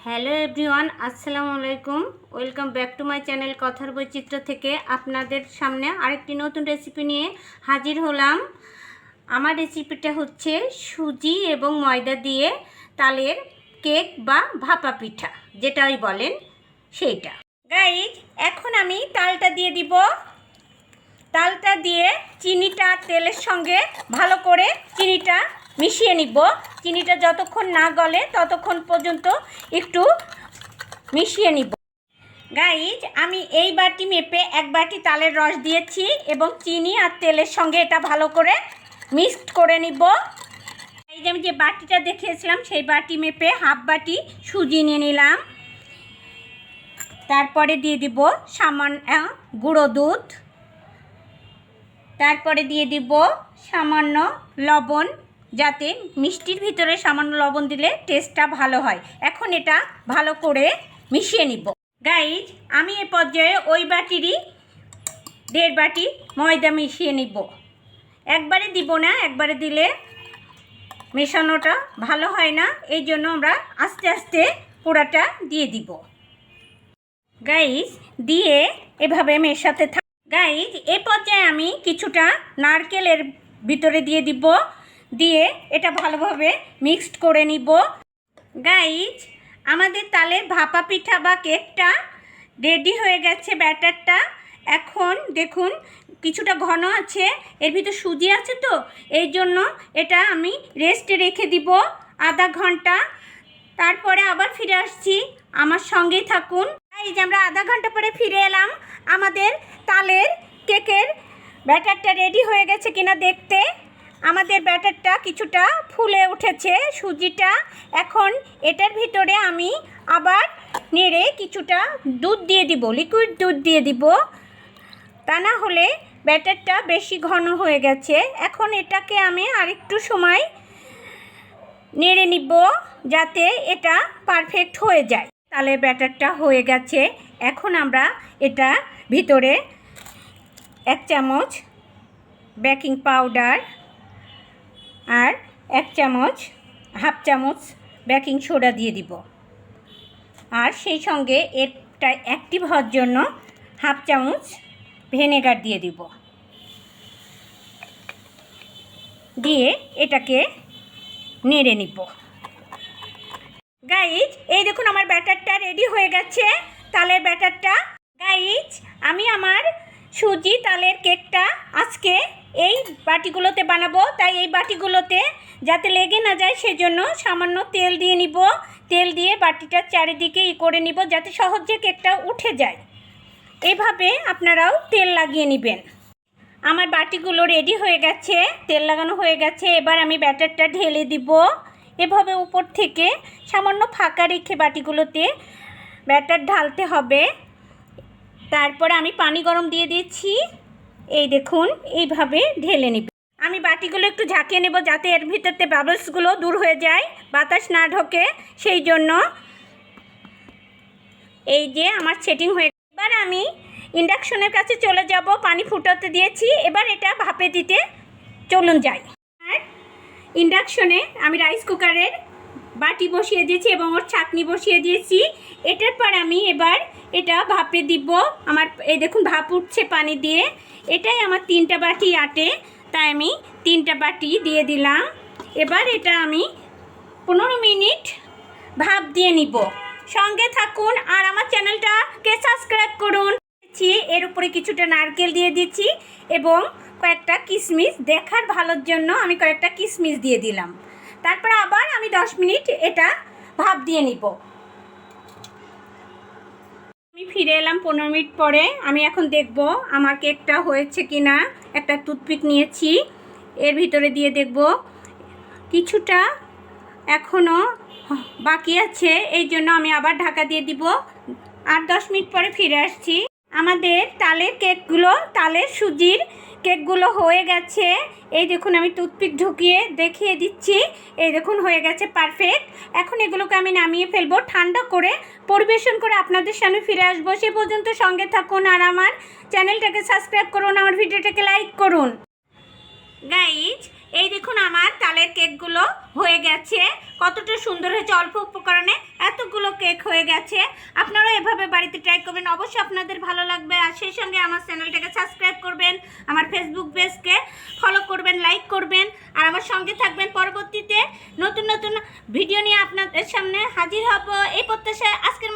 Hello everyone, আসসালামু আলাইকুম। Welcome back to my channel কথার বৈচিত্র্য থেকে আপনাদের সামনে আরেকটি নতুন রেসিপি নিয়ে হাজির হলাম। আমার রেসিপিটা হচ্ছে সুজি এবং ময়দা দিয়ে তালের কেক বা ভাপা পিঠা, যেটাই বলেন সেইটা। গাইজ, এখন আমি তালটা দিয়ে দিব। তালটা দিয়ে চিনিটা তেলের সঙ্গে ভালো করে চিনিটা মিশিয়ে নিব। চিনিটা যতক্ষণ না গলে ততক্ষণ পর্যন্ত একটু মিশিয়ে নিব। গাইজ, আমি এই বাটি মেপে এক বাটি তালের রস দিয়েছি এবং চিনি আর তেলের সঙ্গে এটা ভালো করে মিক্সড করে নিব। এই যে আমি যে বাটিটা দেখিয়েছিলাম সেই বাটি মেপে হাফ বাটি সুজি নিয়ে নিলাম। তারপরে দিয়ে দিব সামান্য গুঁড়ো দুধ। তারপরে দিয়ে দিব সামান্য লবণ, যাতে মিষ্টির ভিতরে সামান্য লবণ দিলে টেস্টটা ভালো হয়। এখন এটা ভালো করে মিশিয়ে নিব। গাইজ, আমি এ পর্যায়ে ওই বাটিরই 1.5 বাটি ময়দা মিশিয়ে নিব। একবারে দিব না, একবারে দিলে মেশানোটা ভালো হয় না, এই জন্য আমরা আস্তে আস্তে পুরাটা দিয়ে দিব। গাইজ, দিয়ে এভাবে মেশাতে থাক। গাইজ, এ পর্যায়ে আমি কিছুটা নারকেলের ভিতরে দিয়ে দিব, দিয়ে এটা ভালোভাবে মিক্সড করে নিব। গাইজ, আমাদের তালের ভাপা পিঠা বা কেকটা রেডি হয়ে গেছে। ব্যাটারটা এখন দেখুন কিছুটা ঘন আছে, এর ভিতর সুজি আছে, তো এই জন্য এটা আমি রেস্টে রেখে দিব আধা ঘন্টা। তারপরে আবার ফিরে আসছি, আমার সঙ্গেই থাকুন। এই যে আমরা আধা ঘন্টা পরে ফিরে এলাম। আমাদের তালের কেকের ব্যাটারটা রেডি হয়ে গেছে কিনা দেখতে। আমাদের ব্যাটারটা কিছুটা ফুলে উঠেছে, সুজিটা। এখন এটার ভিতরে আমি আবার নেড়ে কিছুটা দুধ দিয়ে দিব, লিকুইড দুধ দিয়ে দিব, তা না হলে ব্যাটারটা বেশি ঘন হয়ে গেছে। এখন এটাকে আমি আরেকটু সময় নেড়ে নিব যাতে এটা পারফেক্ট হয়ে যায়। তালের ব্যাটারটা হয়ে গেছে। এখন আমরা এটা ভিতরে 1 চামচ বেকিং পাউডার আর 1 চামচ, হাফ চামচ বেকিং সোডা দিয়ে দিব। আর সেই সঙ্গে এটা অ্যাক্টিভ হওয়ার জন্য হাফ চামচ ভিনেগার দিয়ে দিব। দিয়ে এটাকে নেড়ে নিব। গাইজ, এই দেখুন আমার ব্যাটারটা রেডি হয়ে গেছে, তালের ব্যাটারটা। গাইজ, আমি আমার সুজি তালের কেকটা আজকে এই বাটিগুলোতে বানাবো, তাই এই বাটিগুলোতে যাতে লেগে না যায় সেজন্য সামান্য তেল দিয়ে নিব। তেল দিয়ে বাটিটার চারিদিকে করে নিব যাতে সহজে কেকটা উঠে যায়। এভাবে আপনারাও তেল লাগিয়ে নেবেন। আমার বাটিগুলো রেডি হয়ে গেছে, তেল লাগানো হয়ে গেছে। এবার আমি ব্যাটারটা ঢেলে দিব। এভাবে উপর থেকে সামান্য ফাঁকা রেখে বাটিগুলোতে ব্যাটার ঢালতে হবে। তারপর আমি পানি গরম দিয়ে দিয়েছি, এই দেখুন এইভাবে ঢেলে নিব। আমি বাটিগুলো একটু ঝাঁকিয়ে নেব যাতে এর ভিতরতে বাবলসগুলো দূর হয়ে যায়, বাতাস না ঢোকে, সেই জন্য। এই যে আমার সেটিং হয়ে, এবার আমি ইন্ডাকশনের কাছে চলে যাব। পানি ফুটাতে দিয়েছি, এবার এটা ভাপে দিতে চলুন যাই। আর ইন্ডাকশনে আমি রাইস কুকারের বাটি বসিয়ে দিয়েছি এবং ওর ছাঁকনি বসিয়ে দিয়েছি। এটার পর আমি এবার এটা ভাপে দিব। আমার এই দেখুন ভাপ উঠছে পানি দিয়ে। এটাই আমার 3টা বাটি আটে, তাই আমি 3টা বাটি দিয়ে দিলাম। এবার এটা আমি 15 মিনিট ভাপ দিয়ে নিব। সঙ্গে থাকুন আর আমার চ্যানেলটাকে সাবস্ক্রাইব করুন। এর উপরে কিছুটা নারকেল দিয়ে দিচ্ছি এবং কয়েকটা কিশমিশ, দেখার ভালোর জন্য আমি কয়েকটা কিশমিশ দিয়ে দিলাম। তারপর আবার আমি 10 মিনিট এটা ভাপ দিয়ে নিব। আমি ফিরে এলাম 15 মিনিট পরে। আমি এখন দেখব আমার কেকটা হয়েছে কিনা। একটা টুথপিক নিয়েছি, এর ভিতরে দিয়ে দেখব কিছুটা এখনও বাকি আছে, এই জন্য আমি আবার ঢাকা দিয়ে দিব। আর 10 মিনিট পরে ফিরে আসছি। আমাদের তালের কেকগুলো, তালের সুজির কেকগুলো হয়ে গেছে। এই দেখুন আমি টুথপিক ঢুকিয়ে দেখিয়ে দিচ্ছি, এই দেখুন হয়ে গেছে পারফেক্ট। এখন এগুলোকে আমি নামিয়ে ফেলবো, ঠান্ডা করে পরিবেশন করে আপনাদের সামনে ফিরে আসবো। সে পর্যন্ত সঙ্গে থাকুন আর আমার চ্যানেলটাকে সাবস্ক্রাইব করুন, আমার ভিডিওটাকে লাইক করুন। গাইজ, এই দেখুন আমার তালের কেকগুলো হয়ে গেছে, কতটা সুন্দর হয়েছে। অল্প উপকরণে এতগুলো কেক হয়ে গেছে। আপনারাও এভাবে বাড়িতে ট্রাই করবেন, অবশ্যই আপনাদের ভালো লাগবে। আর সেই সঙ্গে আমার চ্যানেলটাকে সাবস্ক্রাইব করবেন, আমার ফেসবুক পেজকে ফলো করবেন, লাইক করবেন, আর আমার সঙ্গে থাকবেন। পরবর্তীতে নতুন নতুন ভিডিও নিয়ে আপনাদের সামনে হাজির হব এই প্রত্যাশায় আজকের